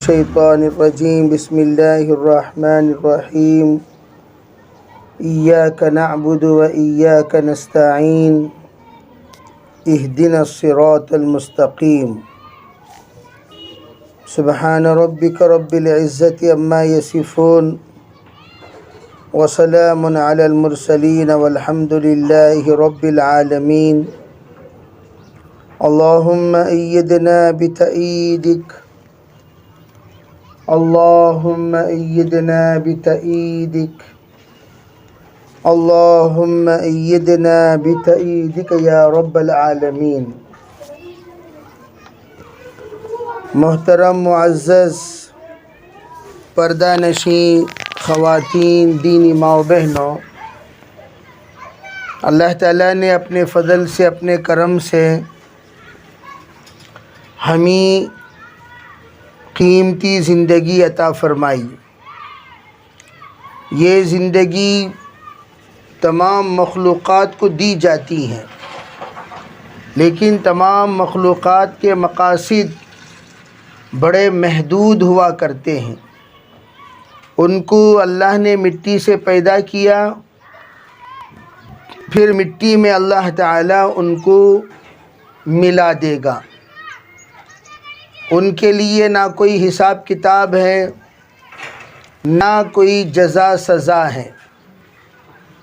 الشیطان الرجیم بسم اللہ الرحمن الرحیم ایاک نعبد و ایاک نستعین اہدنا الصراط المستقیم سبحان ربک رب العزت عما یصفون وسلام علی المرسلین والحمد للہ رب العالمین اللہم ایدنا بتأییدک اللہم ایدنا بتأییدک اللہم ایدنا بتأییدک یا رب العالمین۔ محترم معزز پردہ نشین خواتین، دینی ماں و بہنوں، اللہ تعالیٰ نے اپنے فضل سے، اپنے کرم سے ہمیں قیمتی زندگی عطا فرمائی۔ یہ زندگی تمام مخلوقات کو دی جاتی ہے، لیکن تمام مخلوقات کے مقاصد بڑے محدود ہوا کرتے ہیں۔ ان کو اللہ نے مٹی سے پیدا کیا، پھر مٹی میں اللہ تعالیٰ ان کو ملا دے گا۔ ان کے لیے نہ کوئی حساب کتاب ہے، نہ کوئی جزا سزا ہے،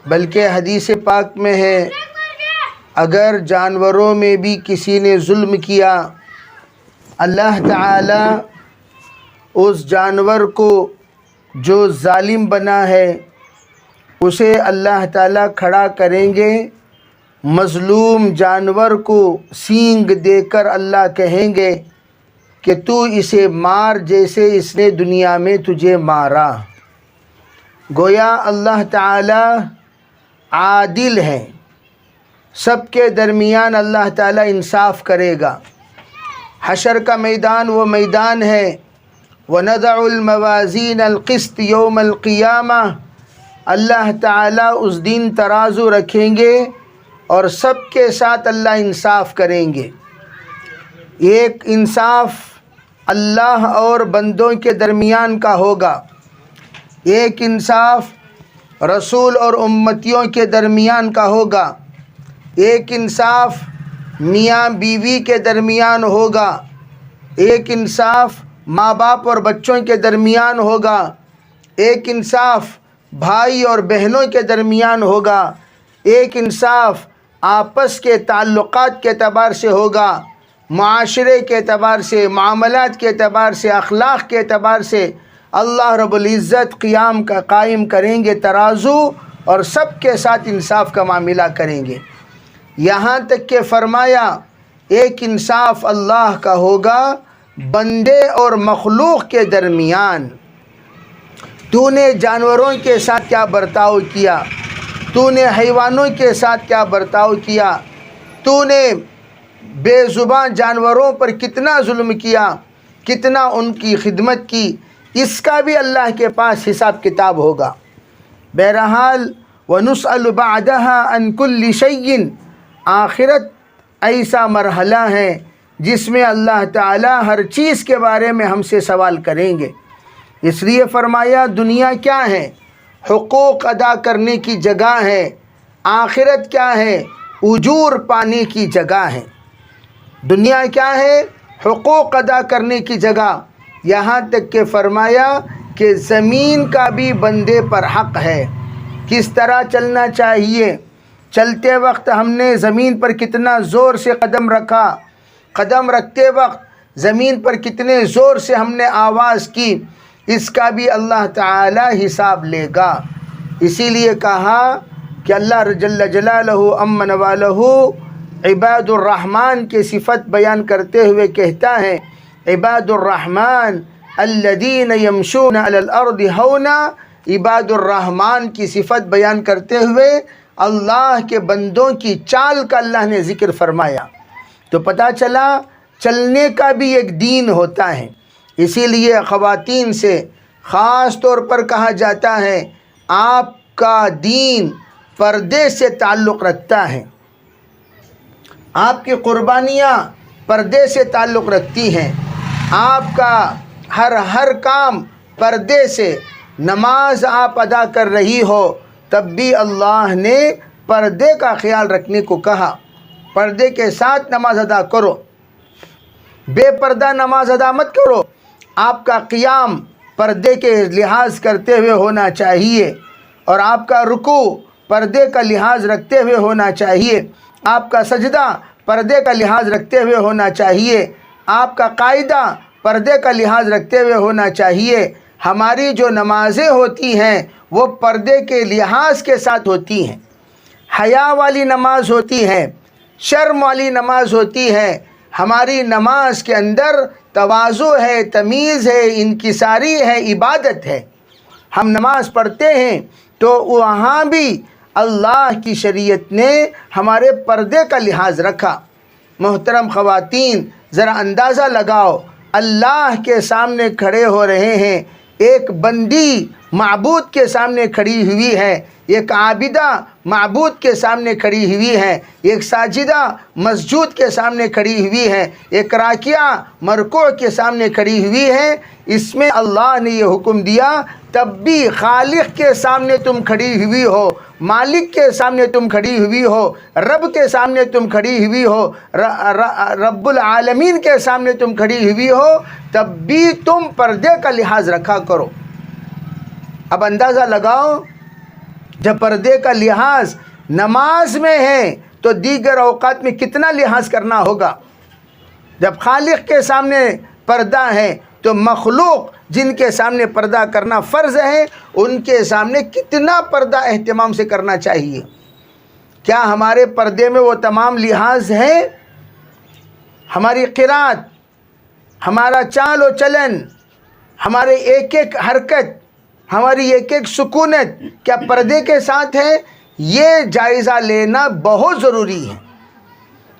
بلکہ حدیث پاک میں ہے اگر جانوروں میں بھی کسی نے ظلم کیا، اللہ تعالیٰ اس جانور کو جو ظالم بنا ہے اسے اللہ تعالیٰ کھڑا کریں گے۔ مظلوم جانور کو سینگ دے کر اللہ کہیں گے کہ تو اسے مار جیسے اس نے دنیا میں تجھے مارا۔ گویا اللہ تعالیٰ عادل ہے، سب کے درمیان اللہ تعالیٰ انصاف کرے گا۔ حشر کا میدان وہ میدان ہے وَنَضَعُ الْمَوَازِينَ الْقِسْطَ يَوْمَ الْقِيَامَةِ، اللہ تعالیٰ اس دن ترازو رکھیں گے اور سب کے ساتھ اللہ انصاف کریں گے۔ ایک انصاف اللہ اور بندوں کے درمیان کا ہوگا، ایک انصاف رسول اور امتیوں کے درمیان کا ہوگا، ایک انصاف میاں بیوی کے درمیان ہوگا، ایک انصاف ماں باپ اور بچوں کے درمیان ہوگا، ایک انصاف بھائی اور بہنوں کے درمیان ہوگا، ایک انصاف آپس کے تعلقات کے اعتبار سے ہوگا، معاشرے کے اعتبار سے، معاملات کے اعتبار سے، اخلاق کے اعتبار سے اللہ رب العزت قائم کریں گے ترازو اور سب کے ساتھ انصاف کا معاملہ کریں گے۔ یہاں تک کہ فرمایا ایک انصاف اللہ کا ہوگا بندے اور مخلوق کے درمیان۔ تو نے جانوروں کے ساتھ کیا برتاؤ کیا، تو نے حیوانوں کے ساتھ کیا برتاؤ کیا، تو نے بے زبان جانوروں پر کتنا ظلم کیا، کتنا ان کی خدمت کی، اس کا بھی اللہ کے پاس حساب کتاب ہوگا۔ بہرحال وَنُسْأَلُ بَعْدَهَا عَنْ كُلِّ شَيْءٍ، آخرت ایسا مرحلہ ہے جس میں اللہ تعالیٰ ہر چیز کے بارے میں ہم سے سوال کریں گے۔ اس لیے فرمایا دنیا کیا ہے؟ حقوق ادا کرنے کی جگہ ہے۔ آخرت کیا ہے؟ اجور پانے کی جگہ ہے۔ دنیا کیا ہے؟ حقوق ادا کرنے کی جگہ۔ یہاں تک کہ فرمایا کہ زمین کا بھی بندے پر حق ہے۔ کس طرح چلنا چاہیے؟ چلتے وقت ہم نے زمین پر کتنا زور سے قدم رکھا، قدم رکھتے وقت زمین پر کتنے زور سے ہم نے آواز کی، اس کا بھی اللہ تعالی حساب لے گا۔ اسی لیے کہا کہ اللہ جل جلالہ عم نوالہ عباد الرحمن کی صفت بیان کرتے ہوئے کہتا ہے عباد الرحمن الذین یمشون علی الارض ہونا، عباد الرحمن کی صفت بیان کرتے ہوئے اللہ کے بندوں کی چال کا اللہ نے ذکر فرمایا۔ تو پتہ چلا چلنے کا بھی ایک دین ہوتا ہے۔ اسی لیے خواتین سے خاص طور پر کہا جاتا ہے آپ کا دین پردے سے تعلق رکھتا ہے، آپ کی قربانیاں پردے سے تعلق رکھتی ہیں، آپ کا ہر کام پردے سے نماز آپ ادا کر رہی ہو تب بھی اللہ نے پردے کا خیال رکھنے کو کہا، پردے کے ساتھ نماز ادا کرو، بے پردہ نماز ادا مت کرو۔ آپ کا قیام پردے کے لحاظ کرتے ہوئے ہونا چاہیے، اور آپ کا رکوع پردے کا لحاظ رکھتے ہوئے ہونا چاہیے، آپ کا سجدہ پردے کا لحاظ رکھتے ہوئے ہونا چاہیے، آپ کا قاعدہ پردے کا لحاظ رکھتے ہوئے ہونا چاہیے۔ ہماری جو نمازیں ہوتی ہیں وہ پردے کے لحاظ کے ساتھ ہوتی ہیں، حیا والی نماز ہوتی ہے، شرم والی نماز ہوتی ہے۔ ہماری نماز کے اندر تواضع ہے، تمیز ہے، انکساری ہے، عبادت ہے۔ ہم نماز پڑھتے ہیں تو وہاں بھی اللہ کی شریعت نے ہمارے پردے کا لحاظ رکھا۔ محترم خواتین، ذرا اندازہ لگاؤ، اللہ کے سامنے کھڑے ہو رہے ہیں، ایک بندی معبود کے سامنے کھڑی ہوئی ہے، ایک عابدہ معبود کے سامنے کھڑی ہوئی ہے، ایک ساجدہ مسجود کے سامنے کھڑی ہوئی ہے، ایک راکعہ مرکوع کے سامنے کھڑی ہوئی ہے۔ اس میں اللہ نے یہ حکم دیا، تب بھی خالق کے سامنے تم کھڑی ہوئی ہو، مالک کے سامنے تم کھڑی ہوئی ہو، رب کے سامنے تم کھڑی ہوئی ہو، رب العالمین کے سامنے تم کھڑی ہوئی ہو، تب بھی تم پردے کا لحاظ رکھا کرو۔ اب اندازہ لگاؤ، جب پردے کا لحاظ نماز میں ہے تو دیگر اوقات میں کتنا لحاظ کرنا ہوگا۔ جب خالق کے سامنے پردہ ہے تو مخلوق جن کے سامنے پردہ کرنا فرض ہے ان کے سامنے کتنا پردہ اہتمام سے کرنا چاہیے۔ کیا ہمارے پردے میں وہ تمام لحاظ ہے؟ ہماری قرات، ہمارا چال و چلن، ہمارے ایک ایک حرکت، ہماری ایک ایک سکونت کیا پردے کے ساتھ ہے؟ یہ جائزہ لینا بہت ضروری ہے۔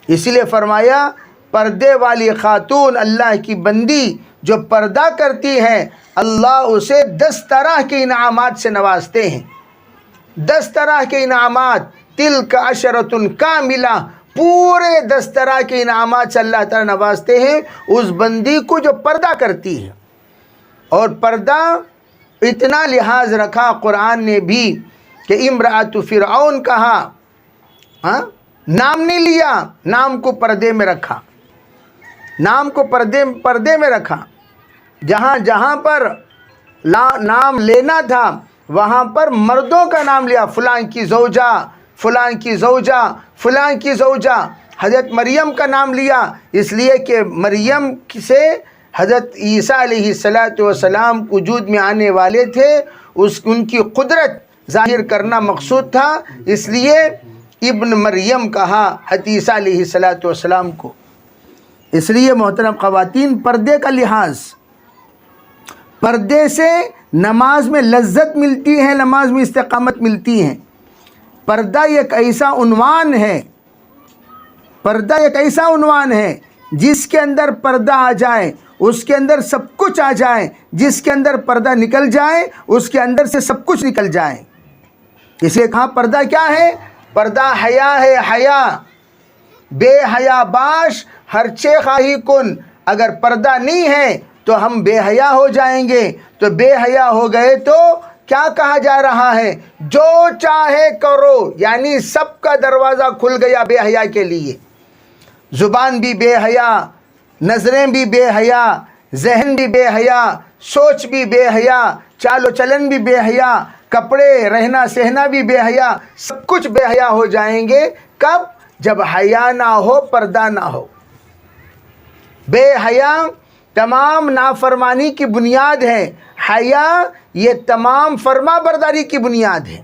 اسی لیے فرمایا، پردے والی خاتون اللہ کی بندی جو پردہ کرتی ہے اللہ اسے 10 طرح کے انعامات سے نوازتے ہیں۔ 10 طرح کے انعامات، تلک عشرۃ کاملہ، پورے 10 طرح کے انعامات سے اللہ تعالیٰ نوازتے ہیں اس بندی کو جو پردہ کرتی ہے۔ اور پردہ اتنا لحاظ رکھا قرآن نے بھی کہ امرأۃ فرعون کہا، نام نہیں لیا، نام کو پردے میں رکھا، نام کو پردے میں رکھا۔ جہاں جہاں پر نام لینا تھا وہاں پر مردوں کا نام لیا، فلاں کی زوجہ، فلاں کی زوجہ، فلاں کی زوجہ۔ حضرت مریم کا نام لیا اس لیے کہ مریم سے حضرت عیسیٰ علیہ السلام وجود میں آنے والے تھے، ان کی قدرت ظاہر کرنا مقصود تھا، اس لیے ابن مریم کہا حضرت عیسیٰ علیہ السلام کو۔ اس لیے محترم خواتین، پردے کا لحاظ، پردے سے نماز میں لذت ملتی ہے، نماز میں استقامت ملتی ہے۔ پردہ ایک ایسا عنوان ہے، پردہ ایک ایسا عنوان ہے جس کے اندر پردہ آ جائے اس کے اندر سب کچھ آ جائے، جس کے اندر پردہ نکل جائے اس کے اندر سے سب کچھ نکل جائے۔ اس لیے کہا پردہ کیا ہے؟ پردہ حیا ہے، حیا بے حیا باش ہر چے خواہی کن۔ اگر پردہ نہیں ہے تو ہم بے حیا ہو جائیں گے، تو بے حیا ہو گئے تو کیا کہا جا رہا ہے؟ جو چاہے کرو، یعنی سب کا دروازہ کھل گیا بے حیا کے لیے۔ زبان بھی بے حیا، نظریں بھی بے حیا، ذہن بھی بے حیا، سوچ بھی بے حیا، چال و چلن بھی بے حیا، کپڑے رہنا سہنا بھی بے حیا، سب کچھ بے حیا ہو جائیں گے۔ کب؟ جب حیا نہ ہو، پردہ نہ ہو۔ بے حیا تمام نافرمانی کی بنیاد ہے، حیا یہ تمام فرما برداری کی بنیاد ہے۔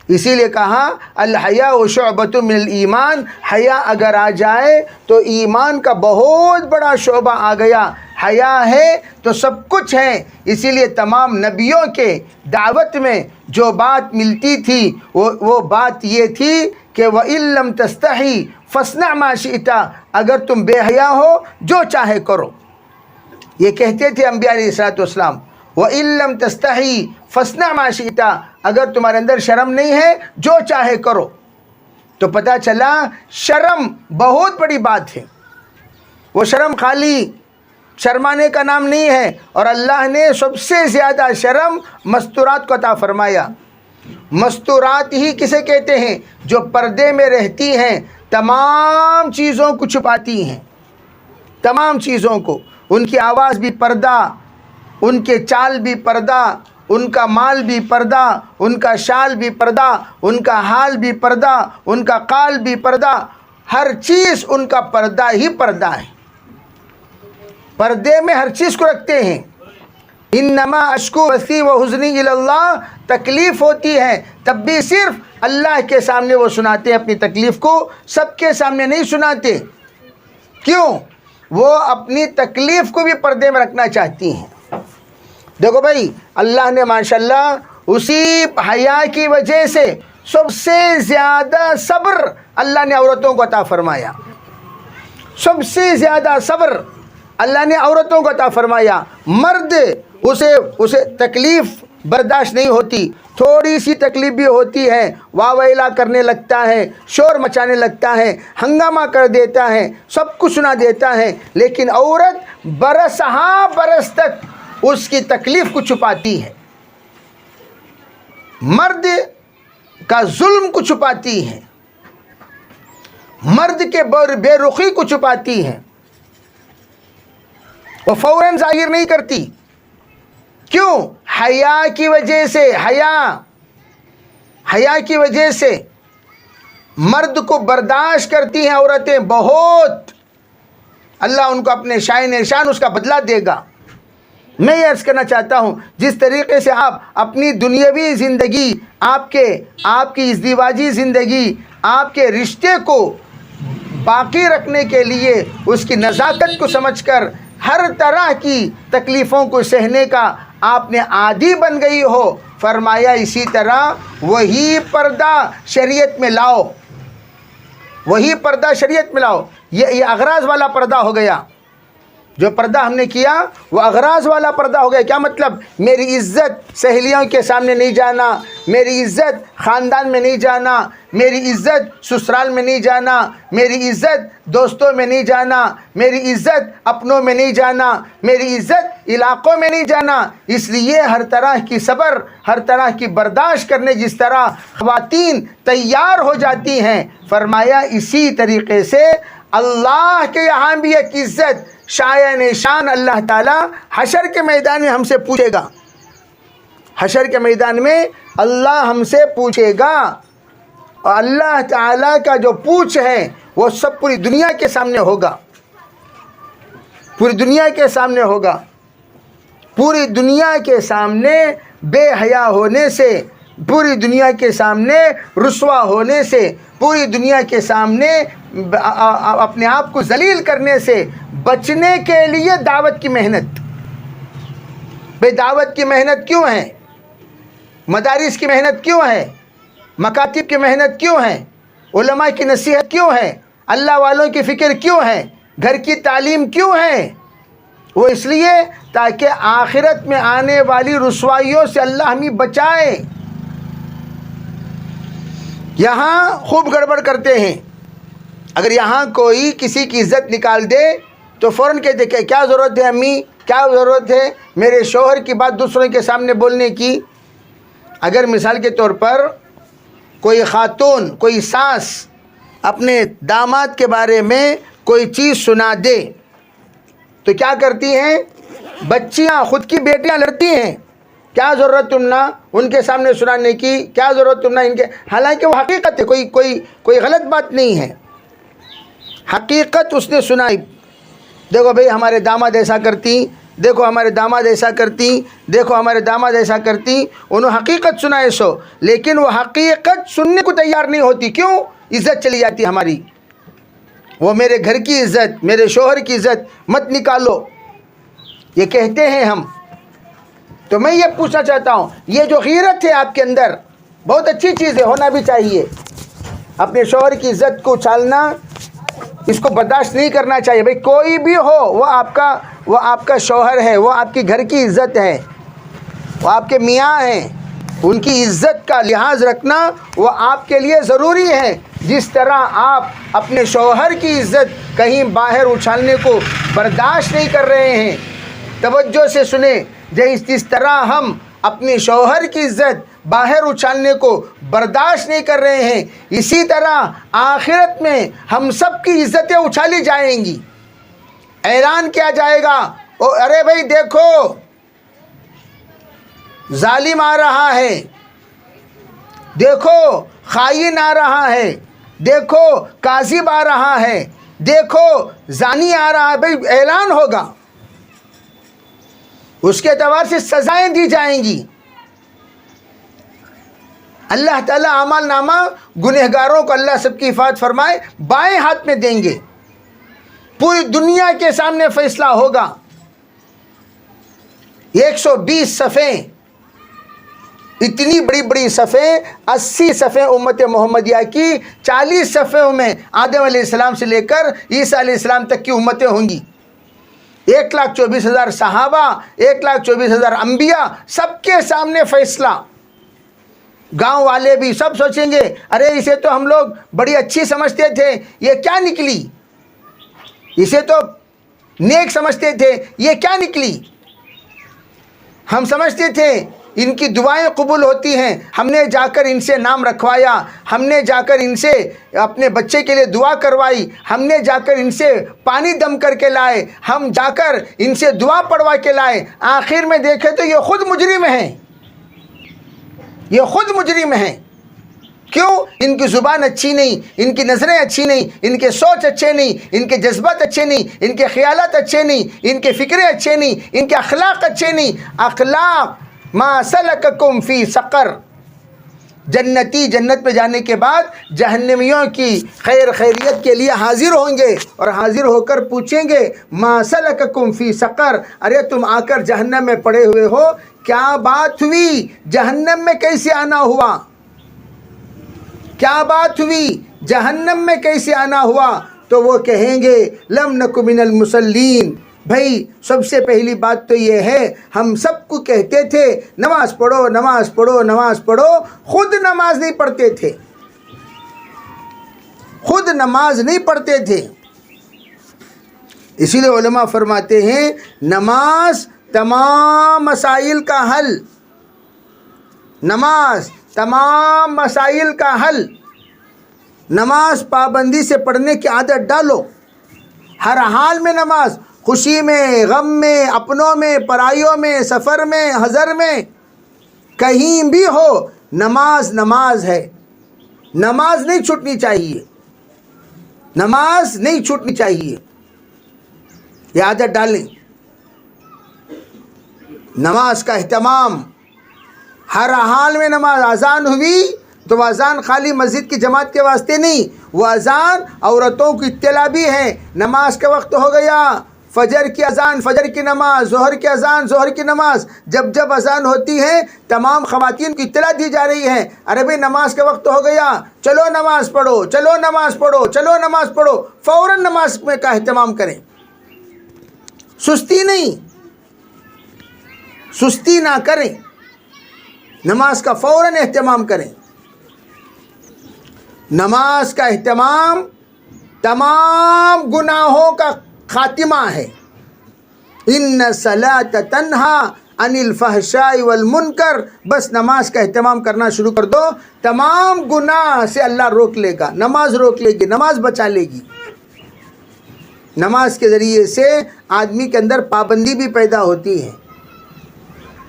اسی لیے کہا الحیاء شعبۃ من الایمان، حیا اگر آ جائے تو ایمان کا بہت بڑا شعبہ آ گیا۔ حیا ہے تو سب کچھ ہے۔ اسی لیے تمام نبیوں کے دعوت میں جو بات ملتی تھی وہ بات یہ تھی کہ وَإِن لَّمْ تَسْتَحِي فَاصْنَعْ مَا شِئْتَ، اگر تم بے حیا ہو جو چاہے کرو۔ یہ کہتے تھے انبیاء علیہ السلام، وَإِن لَّمْ تَسْتَحِي فَاصْنَعْ مَا شِئْتَ، اگر تمہارے اندر شرم نہیں ہے جو چاہے کرو۔ تو پتہ چلا شرم بہت بڑی بات ہے۔ وہ شرم خالی شرمانے کا نام نہیں ہے، اور اللہ نے سب سے زیادہ شرم مستورات کو عطا فرمایا۔ مستورات ہی کسے کہتے ہیں؟ جو پردے میں رہتی ہیں، تمام چیزوں کو چھپاتی ہیں، تمام چیزوں کو، ان کی آواز بھی پردہ، ان کے چال بھی پردہ، ان کا مال بھی پردہ، ان کا شال بھی پردہ، ان کا حال بھی پردہ، ان کا قال بھی پردہ، ہر چیز ان کا پردہ ہی پردہ ہے۔ پردے میں ہر چیز کو رکھتے ہیں۔ انما اشکو بثی و حزنی الی اللہ، تکلیف ہوتی ہے تب بھی صرف اللہ کے سامنے وہ سناتے ہیں اپنی تکلیف کو، سب کے سامنے نہیں سناتے۔ کیوں؟ وہ اپنی تکلیف کو بھی پردے میں رکھنا چاہتی ہیں۔ دیکھو بھائی، اللہ نے ماشاءاللہ اسی حیا کی وجہ سے سب سے زیادہ صبر اللہ نے عورتوں کو عطا فرمایا۔ سب سے زیادہ صبر اللہ نے عورتوں کو عطا فرمایا۔ مرد اسے تکلیف برداشت نہیں ہوتی، تھوڑی سی تکلیف بھی ہوتی ہے واہ ویلا کرنے لگتا ہے، شور مچانے لگتا ہے، ہنگامہ کر دیتا ہے، سب کچھ سنا دیتا ہے، لیکن عورت برس ہاں برس تک اس کی تکلیف کو چھپاتی ہے، مرد کا ظلم کو چھپاتی ہے، مرد کے بے رخی کو چھپاتی ہے، وہ فوراً ظاہر نہیں کرتی۔ کیوں؟ حیا کی وجہ سے، حیا کی وجہ سے مرد کو برداشت کرتی ہیں عورتیں بہت۔ اللہ ان کو اپنے شائن شان اس کا بدلہ دے گا۔ میں یہ عرض کرنا چاہتا ہوں، جس طریقے سے آپ اپنی دنیاوی زندگی، آپ کی ازدواجی زندگی، آپ کے رشتے کو باقی رکھنے کے لیے اس کی نزاکت کو سمجھ کر ہر طرح کی تکلیفوں کو سہنے کا آپ نے عادی بن گئی ہو، فرمایا اسی طرح وہی پردہ شریعت میں لاؤ، وہی پردہ شریعت میں لاؤ۔ یہ اغراض والا پردہ ہو گیا، جو پردہ ہم نے کیا وہ اغراض والا پردہ ہو گیا۔ کیا مطلب؟ میری عزت سہیلیوں کے سامنے نہیں جانا، میری عزت خاندان میں نہیں جانا، میری عزت سسرال میں نہیں جانا، میری عزت دوستوں میں نہیں جانا، میری عزت اپنوں میں نہیں جانا، میری عزت علاقوں میں نہیں جانا۔ اس لیے ہر طرح کی صبر، ہر طرح کی برداشت کرنے جس طرح خواتین تیار ہو جاتی ہیں، فرمایا اسی طریقے سے اللہ کے یہاں بھی ایک عزت شایان شان اللہ تعالیٰ حشر کے میدان میں ہم سے پوچھے گا۔ حشر کے میدان میں اللہ ہم سے پوچھے گا، اور اللہ تعالیٰ کا جو پوچھ ہے وہ سب پوری دنیا کے سامنے ہوگا، پوری دنیا کے سامنے ہوگا۔ پوری دنیا کے سامنے بے حیا ہونے سے، پوری دنیا کے سامنے رسوا ہونے سے، پوری دنیا کے سامنے اپنے آپ کو ذلیل کرنے سے بچنے کے لیے دعوت کی محنت۔ بھئی دعوت کی محنت کیوں ہے؟ مدارس کی محنت کیوں ہے؟ مکاتب کی محنت کیوں ہے؟ علماء کی نصیحت کیوں ہے؟ اللہ والوں کی فکر کیوں ہے؟ گھر کی تعلیم کیوں ہے؟ وہ اس لیے تاکہ آخرت میں آنے والی رسوائیوں سے اللہ ہمیں بچائے۔ یہاں خوب گڑبڑ کرتے ہیں، اگر یہاں کوئی کسی کی عزت نکال دے تو فوراً کہتے کہ کیا ضرورت ہے امی، کیا ضرورت ہے میرے شوہر کی بات دوسروں کے سامنے بولنے کی۔ اگر مثال کے طور پر کوئی خاتون، کوئی ساس اپنے داماد کے بارے میں کوئی چیز سنا دے تو کیا کرتی ہیں؟ بچیاں، خود کی بیٹیاں لڑتی ہیں، کیا ضرورت تم نہ ان کے سامنے سنانے کی، کیا ضرورت تم نہ ان کے، حالانکہ وہ حقیقت ہے، کوئی غلط بات نہیں ہے، حقیقت اس نے سنائی۔ دیکھو بھئی ہمارے داماد ایسا کرتی، دیکھو ہمارے داماد ایسا کرتی، دیکھو ہمارے داماد ایسا کرتی، انہوں حقیقت سنائے سو، لیکن وہ حقیقت سننے کو تیار نہیں ہوتی۔ کیوں؟ عزت چلی جاتی ہماری، وہ میرے گھر کی عزت، میرے شوہر کی عزت مت نکالو، یہ کہتے ہیں ہم۔ تو میں یہ پوچھنا چاہتا ہوں، یہ جو غیرت ہے آپ کے اندر بہت اچھی چیز ہے، ہونا بھی چاہیے۔ اپنے شوہر کی عزت کو اچھالنا، اس کو برداشت نہیں کرنا چاہیے۔ بھئی کوئی بھی ہو، وہ آپ کا شوہر ہے، وہ آپ کی گھر کی عزت ہے، وہ آپ کے میاں ہیں، ان کی عزت کا لحاظ رکھنا وہ آپ کے لیے ضروری ہے، جس طرح آپ اپنے شوہر کی عزت کہیں باہر اچھالنے کو برداشت نہیں کر رہے ہیں۔ توجہ سے سنیں، جس طرح ہم اپنے شوہر کی عزت باہر اچھالنے کو برداشت نہیں کر رہے ہیں، اسی طرح آخرت میں ہم سب کی عزتیں اچھالی جائیں گی۔ اعلان کیا جائے گا، ارے بھائی دیکھو ظالم آ رہا ہے، دیکھو خائن آ رہا ہے، دیکھو کاذب آ رہا ہے، دیکھو زانی آ رہا ہے۔ بھائی اعلان ہوگا، اس کے اعتبار سے سزائیں دی جائیں گی۔ اللہ تعالیٰ اعمال نامہ گنہگاروں کو اللہ سب کی حفاظت فرمائے بائیں ہاتھ میں دیں گے، پوری دنیا کے سامنے فیصلہ ہوگا۔ 120 صفحیں، اتنی بڑی بڑی صفحیں، 80 صفحیں امت محمدیہ کی، 40 صفحوں میں آدم علیہ السلام سے لے کر عیسیٰ علیہ السلام تک کی امتیں ہوں گی۔ 1,24,000 صحابہ، 1,24,000 انبیاء، سب کے سامنے فیصلہ۔ گاؤں والے بھی سب سوچیں گے، ارے اسے تو ہم لوگ بڑی اچھی سمجھتے تھے، یہ کیا نکلی؟ اسے تو نیک سمجھتے تھے، یہ کیا نکلی؟ ہم سمجھتے تھے ان کی دعائیں قبول ہوتی ہیں، ہم نے جا کر ان سے نام رکھوایا، ہم نے جا کر ان سے اپنے بچے کے لیے دعا کروائی، ہم نے جا کر ان سے پانی دم کر کے لائے، ہم جا کر ان سے دعا پڑھوا کے لائے، آخر میں دیکھے تو یہ خود مجرم ہیں، یہ خود مجرم ہیں۔ کیوں؟ ان کی زبان اچھی نہیں، ان کی نظریں اچھی نہیں، ان کے سوچ اچھے نہیں، ان کے جذبات اچھے نہیں، ان کے خیالات اچھے نہیں، ان کے فکریں اچھے نہیں، ان کے اخلاق اچھے نہیں۔ اخلاق ما سلککم فی سقر، جنتی جنت میں جانے کے بعد جہنمیوں کی خیریت کے لیے حاضر ہوں گے، اور حاضر ہو کر پوچھیں گے ما سلککم فی سقر، ارے تم آ کر جہنم میں پڑے ہوئے ہو، کیا بات ہوئی؟ جہنم میں کیسے آنا ہوا؟ کیا بات ہوئی؟ جہنم میں کیسے آنا ہوا؟ تو وہ کہیں گے لم نک من المصلین۔ بھائی سب سے پہلی بات تو یہ ہے، ہم سب کو کہتے تھے نماز پڑھو نماز پڑھو نماز پڑھو، خود نماز نہیں پڑھتے تھے، خود نماز نہیں پڑھتے تھے۔ اسی لیے علماء فرماتے ہیں نماز تمام مسائل کا حل، نماز تمام مسائل کا حل۔ نماز پابندی سے پڑھنے کی عادت ڈالو، ہر حال میں نماز، خوشی میں، غم میں، اپنوں میں، پرائیوں میں، سفر میں، حضر میں، کہیں بھی ہو، نماز نماز ہے۔ نماز نہیں چھوٹنی چاہیے، نماز نہیں چھوٹنی چاہیے، یہ عادت ڈالیں۔ نماز کا اہتمام، ہر حال میں نماز۔ اذان ہوئی تو وہ اذان خالی مسجد کی جماعت کے واسطے نہیں، وہ اذان عورتوں کی اطلاع بھی ہے۔ نماز کا وقت ہو گیا، فجر کی اذان، فجر کی نماز، ظہر کی اذان، ظہر کی نماز، جب جب اذان ہوتی ہے تمام خواتین کو اطلاع دی جا رہی ہے، ارے بھائی نماز کا وقت ہو گیا، چلو نماز پڑھو، چلو نماز پڑھو، چلو نماز پڑھو۔ فوراً نماز میں کا اہتمام کریں، سستی نہیں، سستی نہ کریں، نماز کا فوراً اہتمام کریں۔ نماز کا اہتمام تمام گناہوں کا خاتمہ ہے۔ ان الصلاۃ تنہی عن الفحشاء والمنکر، بس نماز کا اہتمام کرنا شروع کر دو، تمام گناہ سے اللہ روک لے گا، نماز روک لے گی، نماز بچا لے گی۔ نماز کے ذریعے سے آدمی کے اندر پابندی بھی پیدا ہوتی ہے،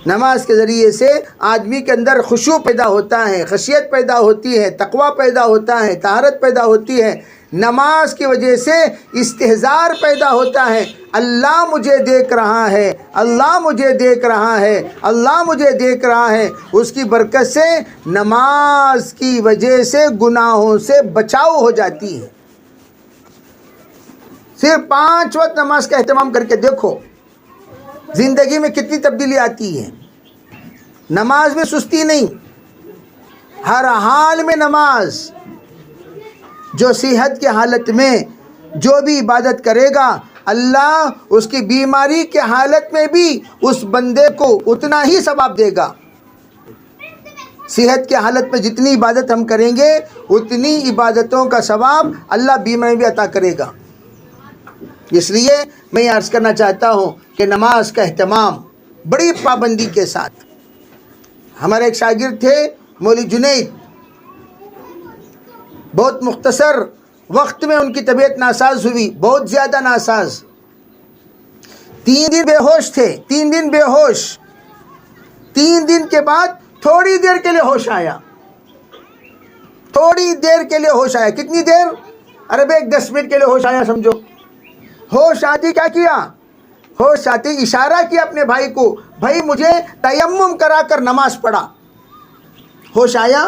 نماز کے ذریعے سے آدمی کے اندر خشوع پیدا ہوتا ہے، خشیت پیدا ہوتی ہے، تقوی پیدا ہوتا ہے، طہارت پیدا ہوتی ہے۔ نماز کی وجہ سے استحضار پیدا ہوتا ہے، اللہ مجھے دیکھ رہا ہے، اللہ مجھے دیکھ رہا ہے، اللہ مجھے دیکھ رہا ہے۔ اس کی برکت سے نماز کی وجہ سے گناہوں سے بچاؤ ہو جاتی ہے۔ صرف 5 وقت نماز کا اہتمام کر کے دیکھو زندگی میں کتنی تبدیلی آتی ہے۔ نماز میں سستی نہیں، ہر حال میں نماز۔ جو صحت کی حالت میں جو بھی عبادت کرے گا، اللہ اس کی بیماری کے حالت میں بھی اس بندے کو اتنا ہی ثواب دے گا۔ صحت کی حالت میں جتنی عبادت ہم کریں گے اتنی عبادتوں کا ثواب اللہ بیمہ میں بھی عطا کرے گا۔ اس لیے میں یہ عرض کرنا چاہتا ہوں کہ نماز کا اہتمام بڑی پابندی کے ساتھ۔ ہمارے ایک شاگرد تھے مولوی جنید، بہت مختصر وقت میں ان کی طبیعت ناساز ہوئی، بہت زیادہ ناساز، 3 دن بے ہوش تھے، 3 دن بے ہوش، 3 دن کے بعد تھوڑی دیر کے لیے ہوش آیا، تھوڑی دیر کے لیے ہوش آیا۔ کتنی دیر؟ ارے بھائی 10 منٹ کے لیے ہوش آیا سمجھو۔ ہوش آتی کیا کیا؟ ہوش آتی اشارہ کیا اپنے بھائی کو، بھائی مجھے تیمم کرا کر نماز پڑھا۔ ہوش آیا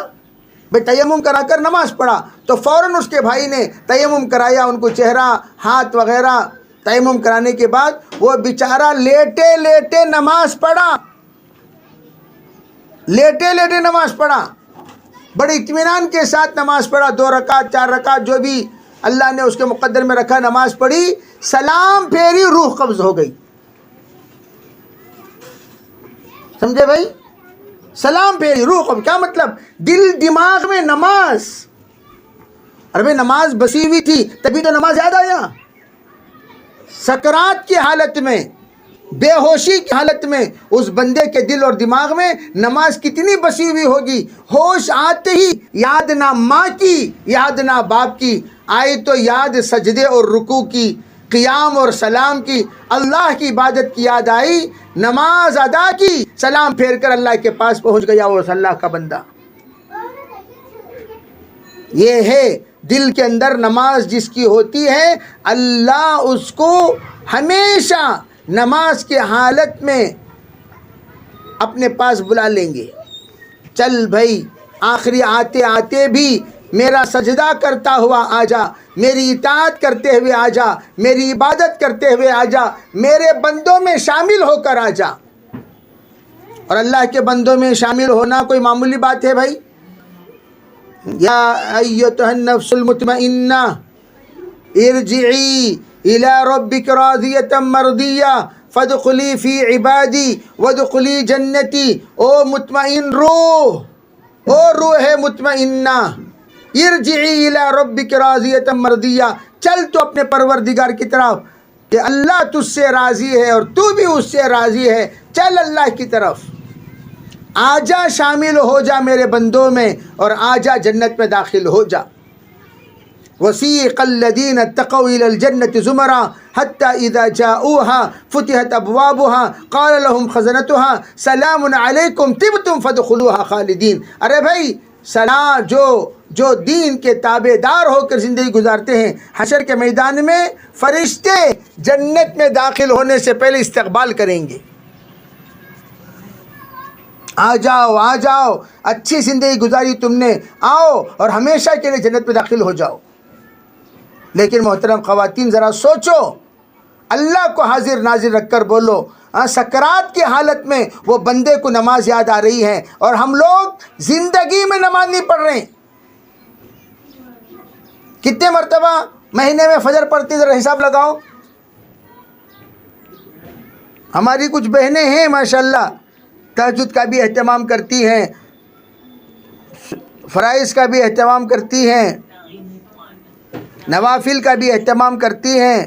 بھائی تیمم کرا کر نماز پڑھا، تو فوراً اس کے بھائی نے تیمم کرایا، ان کو چہرہ ہاتھ وغیرہ تیمم کرانے کے بعد وہ بیچارہ لیٹے لیٹے نماز پڑھا، لیٹے لیٹے نماز پڑھا، بڑے اطمینان کے ساتھ نماز پڑھا، 2 رکعت 4 رکعت جو بھی اللہ نے اس کے مقدر میں رکھا نماز پڑھی، سلام پھیری روح قبض ہو گئی۔ سمجھے بھائی؟ سلام پھیری روح قبض، کیا مطلب؟ دل دماغ میں نماز، ارے بھائی نماز بسی ہوئی تھی تبھی تو نماز یاد آیا۔ سکرات کی حالت میں، بے ہوشی کی حالت میں اس بندے کے دل اور دماغ میں نماز کتنی بسی ہوئی ہوگی، ہوش آتے ہی یاد نہ ماں کی، یاد نہ باپ کی، آئی تو یاد سجدے اور رکوع کی، قیام اور سلام کی، اللہ کی عبادت کی یاد آئی، نماز ادا کی، سلام پھیر کر اللہ کے پاس پہنچ گیا وہ اللہ کا بندہ۔ یہ ہے دل کے اندر نماز جس کی ہوتی ہے، اللہ اس کو ہمیشہ نماز کے حالت میں اپنے پاس بلا لیں گے۔ چل بھائی آخری آتے آتے بھی میرا سجدہ کرتا ہوا آ جا، میری اطاعت کرتے ہوئے آ جا، میری عبادت کرتے ہوئے آ جا، میرے بندوں میں شامل ہو کر آ جا۔ اور اللہ کے بندوں میں شامل ہونا کوئی معمولی بات ہے بھائی؟ یا ایتھا النفس المطمئنہ ارجعی الی ربک راضیۃ مرضیہ فادخلی فی عبادی وادخلی جنتی۔ او مطمئن روح، او روح مطمئنہ، ارجعی الی ربک راضیۃ مرضیہ، چل تو اپنے پروردگار کی طرف کہ اللہ تجھ سے راضی ہے اور تو بھی اس سے راضی ہے، چل اللہ کی طرف، آجا شامل ہو جا میرے بندوں میں اور آجا جنت میں داخل ہو جا۔ وسیق الذین اتقوا الی الجنۃ زمرا حتی اذا جاؤوها فتحت ابوابها قال لهم خزنتها سلام علیکم طبتم فادخلوها خالدین۔ ارے بھائی سلام، جو دین کے تابع دار ہو کر زندگی گزارتے ہیں، حشر کے میدان میں فرشتے جنت میں داخل ہونے سے پہلے استقبال کریں گے، آ جاؤ آ جاؤ، اچھی زندگی گزاری تم نے، آؤ اور ہمیشہ کے لیے جنت میں داخل ہو جاؤ۔ لیکن محترم خواتین ذرا سوچو، اللہ کو حاضر ناظر رکھ کر بولو، سکرات کی حالت میں وہ بندے کو نماز یاد آ رہی ہے اور ہم لوگ زندگی میں نماز نہیں پڑھ رہے ہیں۔ کتنے مرتبہ مہینے میں فجر پڑھتے ذرا حساب لگاؤ۔ ہماری کچھ بہنیں ہیں ماشاءاللہ تہجد کا بھی اہتمام کرتی ہیں، فرائض کا بھی اہتمام کرتی ہیں، نوافل کا بھی اہتمام کرتی ہیں،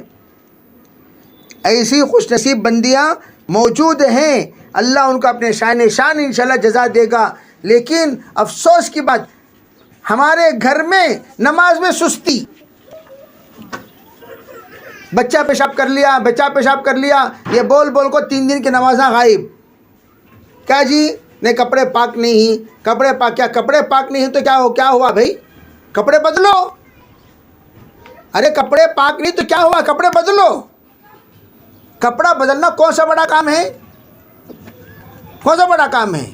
ایسی خوش نصیب بندیاں موجود ہیں، اللہ ان کو اپنے شان انشاءاللہ جزا دے گا۔ لیکن افسوس کی بات، ہمارے گھر میں نماز میں سستی، بچہ پیشاب کر لیا، یہ بول بول کو 3 دن کی نمازاں غائب۔ کیا جی؟ نہیں کپڑے پاک نہیں، کپڑے پاک کیا؟ کپڑے پاک نہیں تو کیا ہوا بھائی؟ کپڑے بدلو۔ ارے کپڑے پاک نہیں تو کیا ہوا؟ کپڑے بدلو۔ کپڑا بدلنا کون سا بڑا کام ہے؟ کون سا بڑا کام ہے؟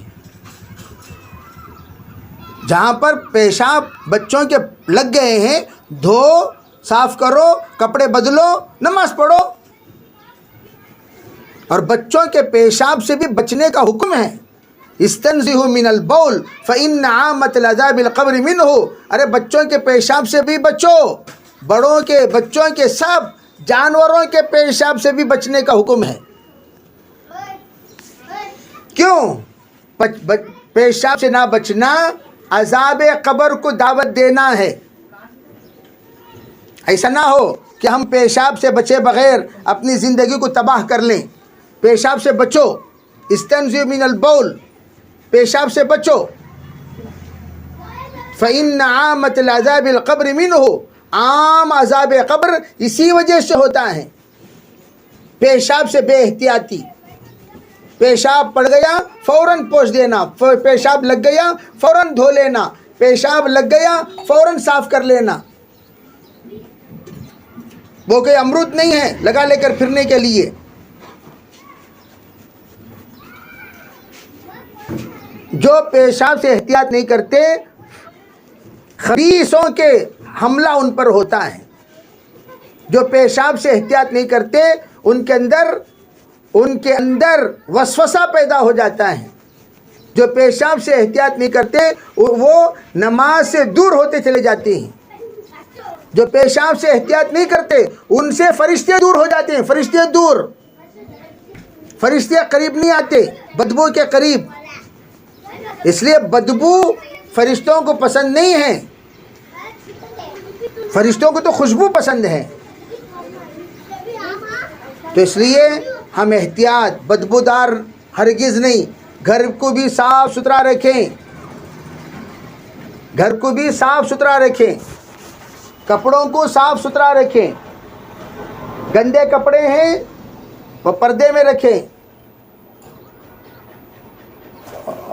جہاں پر پیشاب بچوں کے لگ گئے ہیں، دھو، صاف کرو، کپڑے بدلو، نماز پڑھو۔ اور بچوں کے پیشاب سے بھی بچنے کا حکم ہے، استنزہوا من البول فإن عامۃ العذاب القبر منہ۔ ارے بچوں کے پیشاب سے بھی بچو، بڑوں کے، بچوں کے، سب جانوروں کے پیشاب سے بھی بچنے کا حکم ہے۔ کیوں؟ پیشاب سے نہ بچنا عذاب قبر کو دعوت دینا ہے۔ ایسا نہ ہو کہ ہم پیشاب سے بچے بغیر اپنی زندگی کو تباہ کر لیں۔ پیشاب سے بچو، استنزوا من البول، پیشاب سے بچو۔ فإن عامة العذاب القبر منه، عام عذاب قبر اسی وجہ سے ہوتا ہے، پیشاب سے بے احتیاطی۔ پیشاب پڑ گیا فوراً پوچھ دینا، پیشاب لگ گیا فوراً دھو لینا، پیشاب لگ گیا فوراً صاف کر لینا۔ وہ کوئی امرود نہیں ہے لگا لے کر پھرنے کے لیے۔ جو پیشاب سے احتیاط نہیں کرتے خبیثوں کے حملہ ان پر ہوتا ہے۔ جو پیشاب سے احتیاط نہیں کرتے ان کے اندر وسوسہ پیدا ہو جاتا ہے۔ جو پیشاب سے احتیاط نہیں کرتے وہ نماز سے دور ہوتے چلے جاتے ہیں۔ جو پیشاب سے احتیاط نہیں کرتے ان سے فرشتے دور ہو جاتے ہیں، فرشتے دور، فرشتے قریب نہیں آتے بدبو کے قریب۔ اس لیے بدبو فرشتوں کو پسند نہیں ہے، فرشتوں کو تو خوشبو پسند ہے۔ تو اس لیے ہم احتیاط، بدبودار ہرگز نہیں۔ گھر کو بھی صاف ستھرا رکھیں، گھر کو بھی صاف ستھرا رکھیں، کپڑوں کو صاف ستھرا رکھیں۔ گندے کپڑے ہیں وہ پردے میں رکھیں،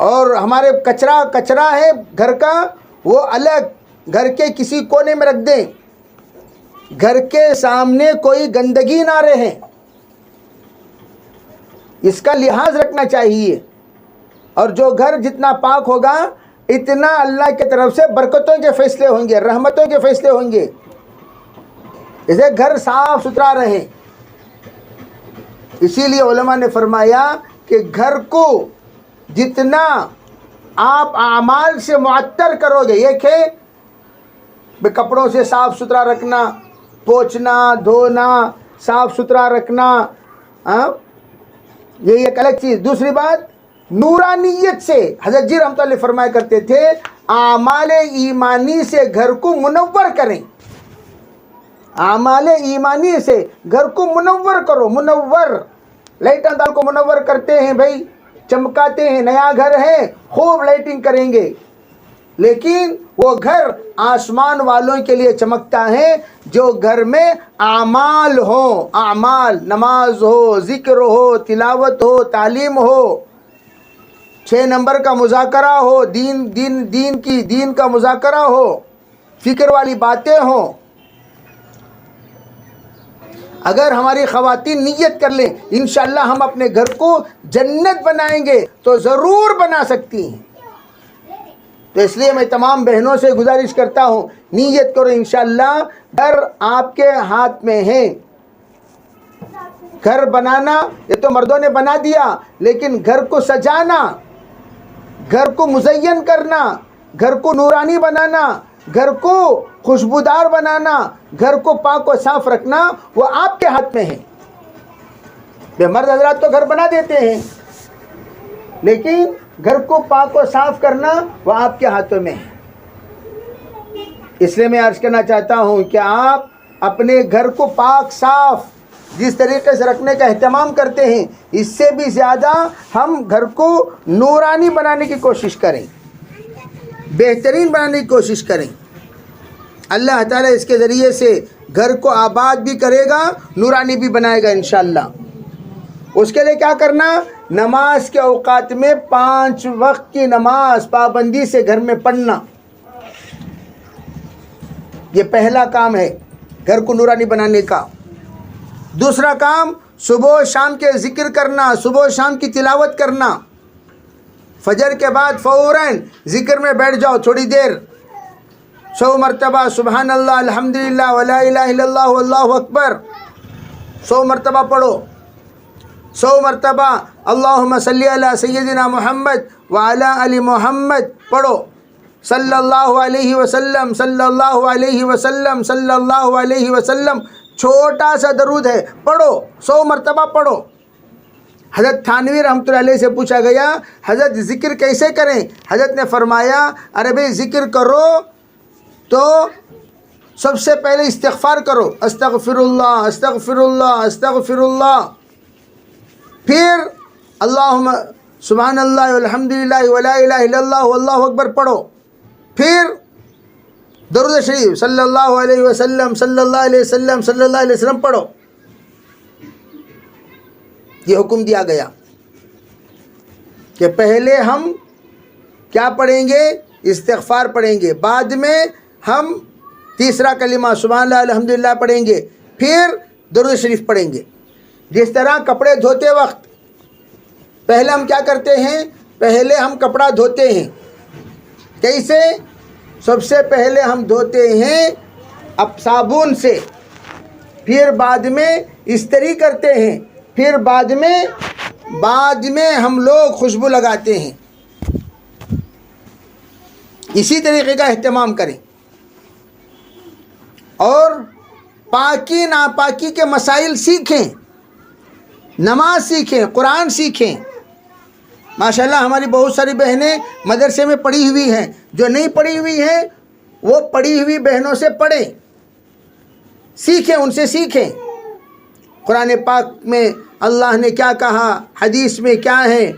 اور ہمارے کچرا ہے گھر کا وہ الگ گھر کے کسی کونے میں رکھ دیں۔ گھر کے سامنے کوئی گندگی نہ رہے، اس کا لحاظ رکھنا چاہیے۔ اور جو گھر جتنا پاک ہوگا اتنا اللہ کی طرف سے برکتوں کے فیصلے ہوں گے، رحمتوں کے فیصلے ہوں گے۔ اسے گھر صاف ستھرا رہے۔ اسی لیے علماء نے فرمایا کہ گھر کو جتنا آپ اعمال سے معطر کرو گے، یہ کہ کپڑوں سے صاف ستھرا رکھنا، پوچھنا دھونا، صاف ستھرا رکھنا، یہ ایک الگ چیز۔ دوسری بات، نورانیت سے حضرت جی رحمۃ اللہ فرمایا کرتے تھے اعمال ایمانی سے گھر کو منور کریں۔ اعمال ایمانی سے گھر کو منور کرو، منور۔ لائٹیں دار کو منور کرتے ہیں بھائی، چمکاتے ہیں، نیا گھر ہے خوب لائٹنگ کریں گے، لیکن وہ گھر آسمان والوں کے لیے چمکتا ہے جو گھر میں اعمال ہو، اعمال، نماز ہو، ذکر ہو، تلاوت ہو، تعلیم ہو، 6 نمبر کا مذاکرہ ہو، دین کا مذاکرہ ہو، فکر والی باتیں ہوں۔ اگر ہماری خواتین نیت کر لیں انشاءاللہ ہم اپنے گھر کو جنت بنائیں گے، تو ضرور بنا سکتی ہیں۔ تو اس لیے میں تمام بہنوں سے گزارش کرتا ہوں، نیت کرو، انشاءاللہ گھر آپ کے ہاتھ میں ہے۔ گھر بنانا یہ تو مردوں نے بنا دیا، لیکن گھر کو سجانا، گھر کو مزین کرنا، گھر کو نورانی بنانا، گھر کو خوشبودار بنانا، گھر کو پاک و صاف رکھنا، وہ آپ کے ہاتھ میں ہے۔ بے مرد حضرات تو گھر بنا دیتے ہیں، لیکن گھر کو پاک و صاف کرنا وہ آپ کے ہاتھوں میں ہے۔ اس لیے میں عرض کرنا چاہتا ہوں کہ آپ اپنے گھر کو پاک صاف جس طریقے سے رکھنے کا اہتمام کرتے ہیں، اس سے بھی زیادہ ہم گھر کو نورانی بنانے کی کوشش کریں، بہترین بنانے کی کوشش کریں۔ اللہ تعالیٰ اس کے ذریعے سے گھر کو آباد بھی کرے گا، نورانی بھی بنائے گا انشاءاللہ۔ اس کے لیے کیا کرنا؟ نماز کے اوقات میں 5 وقت کی نماز پابندی سے گھر میں پڑھنا، یہ پہلا کام ہے گھر کو نورانی بنانے کا۔ دوسرا کام، صبح و شام کے ذکر کرنا، صبح و شام کی تلاوت کرنا۔ فجر کے بعد فوراً ذکر میں بیٹھ جاؤ تھوڑی دیر، 100 مرتبہ سبحان اللہ، الحمدللہ، ولا الہ الا اللہ، واللہ اکبر 100 مرتبہ پڑھو۔ 100 مرتبہ اللہم صلی علی سیدنا محمد وعلی آل محمد پڑھو، صلی اللہ علیہ وسلم، صلی اللہ علیہ وسلم، صلی اللہ علیہ وسلم۔ چھوٹا سا درود ہے، پڑھو، 100 مرتبہ پڑھو۔ حضرت تھانوی رحمۃ اللہ علیہ سے پوچھا گیا حضرت ذکر کیسے کریں؟ حضرت نے فرمایا ارے بھائی ذکر کرو تو سب سے پہلے استغفار کرو، استغفر اللہ استغفر اللہ استغفر اللہ، پھر اللہم سبحان اللہ والحمد للہ ولا الہ الا اللہ واللہ اکبر پڑھو، پھر درود شریف صلی اللہ علیہ وسلم صلی اللہ علیہ وسلم صلی اللہ علیہ وسلم پڑھو۔ یہ حکم دیا گیا کہ پہلے ہم کیا پڑھیں گے؟ استغفار پڑھیں گے، بعد میں ہم تیسرا کلمہ سبحان اللہ الحمدللہ پڑھیں گے، پھر درود شریف پڑھیں گے۔ جس طرح کپڑے دھوتے وقت پہلے ہم کیا کرتے ہیں؟ پہلے ہم کپڑا دھوتے ہیں، کیسے؟ سب سے پہلے ہم دھوتے ہیں اب صابن سے، پھر بعد میں استری کرتے ہیں، پھر بعد میں ہم لوگ خوشبو لگاتے ہیں۔ اسی طریقے کا اہتمام کریں اور پاکی ناپاکی کے مسائل سیکھیں، نماز سیکھیں، قرآن سیکھیں۔ ماشاءاللہ ہماری بہت ساری بہنیں مدرسے میں پڑھی ہوئی ہیں، جو نہیں پڑھی ہوئی ہیں وہ پڑھی ہوئی بہنوں سے پڑھیں، سیکھیں، ان سے سیکھیں۔ قرآن پاک میں اللہ نے کیا کہا، حدیث میں کیا ہے،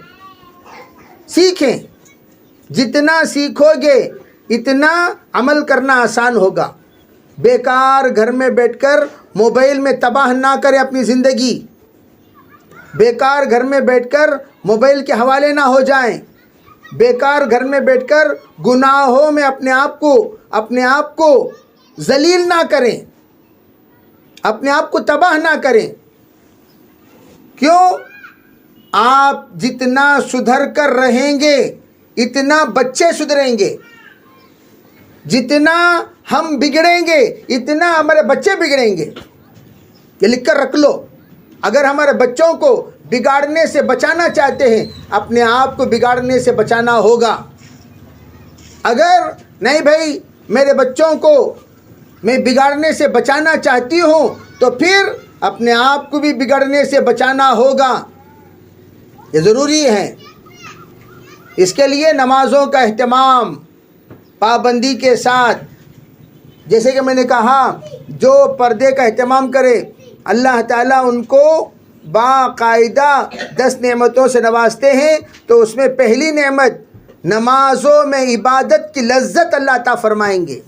سیکھیں۔ جتنا سیکھو گے اتنا عمل کرنا آسان ہوگا۔ بیکار گھر میں بیٹھ کر موبائل میں تباہ نہ کریں اپنی زندگی، بیکار گھر میں بیٹھ کر موبائل کے حوالے نہ ہو جائیں، بیکار گھر میں بیٹھ کر گناہوں میں اپنے آپ کو ذلیل نہ کریں، اپنے آپ کو تباہ نہ کریں۔ کیوں؟ آپ جتنا سدھر کر رہیں گے اتنا بچے سدھریں گے، جتنا ہم بگڑیں گے اتنا ہمارے بچے بگڑیں گے۔ یہ لکھ کر رکھ لو، اگر ہمارے بچوں کو بگاڑنے سے بچانا چاہتے ہیں اپنے آپ کو بگاڑنے سے بچانا ہوگا۔ اگر نہیں بھائی میرے بچوں کو میں بگاڑنے سے بچانا چاہتی ہوں تو پھر اپنے آپ کو بھی بگڑنے سے بچانا ہوگا، یہ ضروری ہے۔ اس کے لیے نمازوں کا اہتمام پابندی کے ساتھ، جیسے کہ میں نے کہا جو پردے کا اہتمام کرے اللہ تعالیٰ ان کو باقاعدہ 10 نعمتوں سے نوازتے ہیں، تو اس میں پہلی نعمت نمازوں میں عبادت کی لذت اللہ عطا فرمائیں گے۔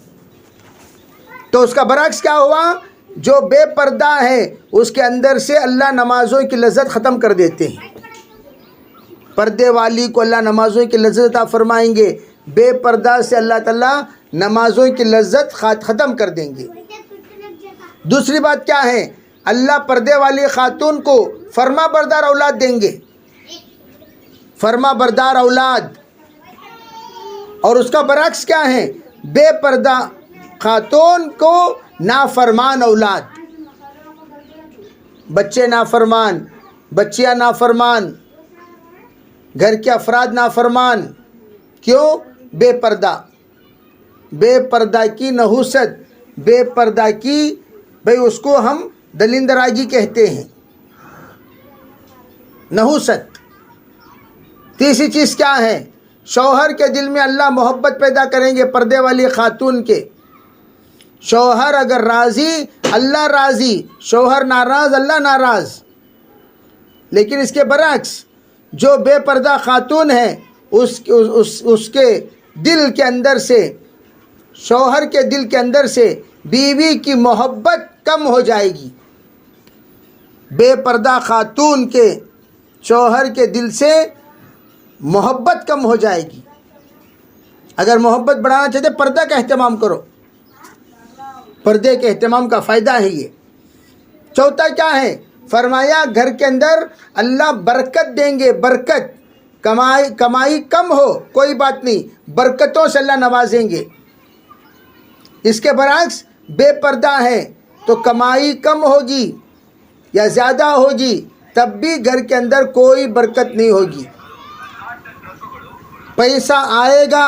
تو اس کا برعکس کیا ہوا؟ جو بے پردہ ہے اس کے اندر سے اللہ نمازوں کی لذت ختم کر دیتے ہیں۔ پردے والی کو اللہ نمازوں کی لذت عطا فرمائیں گے، بے پردہ سے اللہ تعالیٰ نمازوں کی لذت ختم کر دیں گے۔ دوسری بات کیا ہے؟ اللہ پردے والی خاتون کو فرما بردار اولاد دیں گے، فرما بردار اولاد۔ اور اس کا برعکس کیا ہے؟ بے پردہ خاتون کو نافرمان اولاد، بچے نافرمان، بچیاں نافرمان، گھر کے افراد نافرمان۔ کیوں؟ بے پردہ، بے پردہ کی نحوست، بے پردہ کی بھئی اس کو ہم دلندراجی کہتے ہیں، نحوست۔ تیسری چیز کیا ہے؟ شوہر کے دل میں اللہ محبت پیدا کریں گے پردے والی خاتون کے۔ شوہر اگر راضی اللہ راضی، شوہر ناراض اللہ ناراض۔ لیکن اس کے برعکس جو بے پردہ خاتون ہے اس کے دل کے اندر سے، شوہر کے دل کے اندر سے بیوی کی محبت کم ہو جائے گی۔ بے پردہ خاتون کے شوہر کے دل سے محبت کم ہو جائے گی۔ اگر محبت بڑھانا چاہتے پردہ کا اہتمام کرو، پردے کے اہتمام کا فائدہ ہے یہ۔ چوتھا کیا ہے؟ فرمایا گھر کے اندر اللہ برکت دیں گے، برکت۔ کمائی کم ہو کوئی بات نہیں، برکتوں سے اللہ نوازیں گے۔ اس کے برعکس بے پردہ ہے تو کمائی کم ہوگی یا زیادہ ہوگی تب بھی گھر کے اندر کوئی برکت نہیں ہوگی۔ پیسہ آئے گا